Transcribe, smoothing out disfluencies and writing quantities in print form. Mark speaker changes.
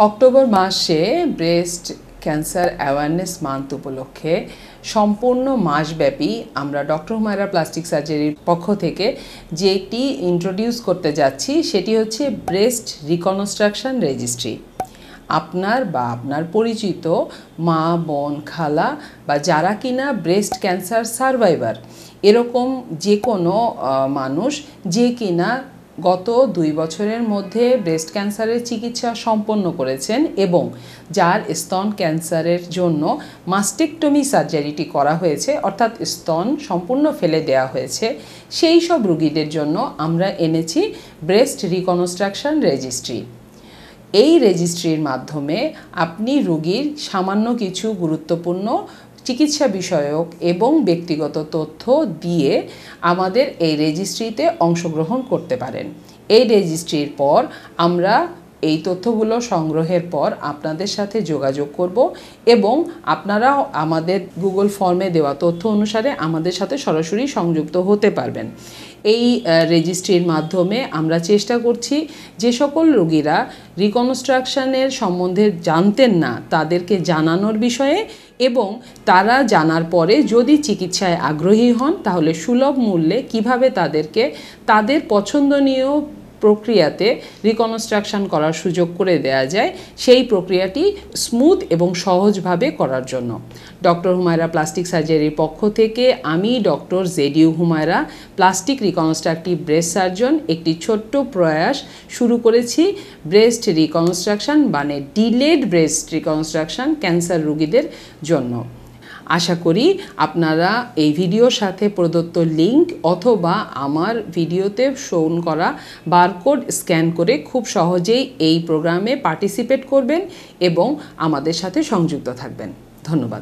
Speaker 1: October মাসে breast cancer awareness month উপলক্ষে সম্পূর্ণ মাসব্যাপী আমরা ডক্টর হুমায়রা প্লাস্টিক সার্জারির পক্ষ থেকে যেটি ইন্ট্রোডিউস করতে যাচ্ছি সেটি হচ্ছে ব্রেস্ট রিকনস্ট্রাকশন রেজিস্ট্রি। আপনার পরিচিত মা, বোন, খালা বা যারা কিনা ব্রেস্ট ক্যান্সার সার্ভাইভার, এরকম যে কোনো মানুষ যে কিনা গত 2 বছরের মধ্যে ব্রেস্ট ক্যান্সারের চিকিৎসা সম্পন্ন করেছেন এবং যার স্তন ক্যান্সারের জন্য মাস্টেকটমি সার্জারিটি করা হয়েছে, অর্থাৎ স্তন সম্পূর্ণ ফেলে দেওয়া হয়েছে, সেই সব রোগীদের জন্য আমরা এনেছি ব্রেস্ট রিকনস্ট্রাকশন রেজিস্ট্রি। এই রেজিস্ট্রির মাধ্যমে আপনি রোগীর সামান্য কিছু গুরুত্বপূর্ণ চিকিৎসা বিষয়ক এবং ব্যক্তিগত তথ্য দিয়ে আমাদের এই রেজিস্ট্রিতে অংশগ্রহণ করতে পারেন। এই রেজিস্ট্রির পর আমরা এই তথ্যগুলো সংগ্রহের পর আপনাদের সাথে যোগাযোগ করব এবং আপনারাও আমাদের গুগল ফর্মে দেওয়া তথ্য অনুসারে আমাদের সাথে সরাসরি সংযুক্ত হতে পারবেন। এই রেজিস্ট্রির মাধ্যমে আমরা চেষ্টা করছি যে সকল রোগীরা রিকনস্ট্রাকশনের সম্বন্ধে জানতেন না তাদেরকে জানানোর বিষয়ে, এবং তারা জানার পরে যদি চিকিৎসায় আগ্রহী হন তাহলে সুলভ মূল্যে কিভাবে তাদেরকে তাদের পছন্দনীয় প্রক্রিয়াতে রিকনস্ট্রাকশন করার সুযোগ করে দেয়া যায়, সেই প্রক্রিয়াটি স্মুথ এবং সহজভাবে করার জন্য ডক্টর হুমায়রা প্লাস্টিক সার্জারির পক্ষ থেকে আমি doctor JDU Humaira, plastic reconstructive breast surgeon, একটি ছোট্ট প্রয়াস শুরু করেছি ব্রেস্ট রিকনস্ট্রাকশন মানে ডিলেড ব্রেস্ট রিকনস্ট্রাকশন ক্যান্সার রোগীদের জন্য। আশা করি আপনারা এই ভিডিওর সাথে প্রদত্ত লিঙ্ক অথবা আমার ভিডিওতে শোন করা বারকোড স্ক্যান করে খুব সহজেই এই প্রোগ্রামে পার্টিসিপেট করবেন এবং আমাদের সাথে সংযুক্ত থাকবেন। ধন্যবাদ।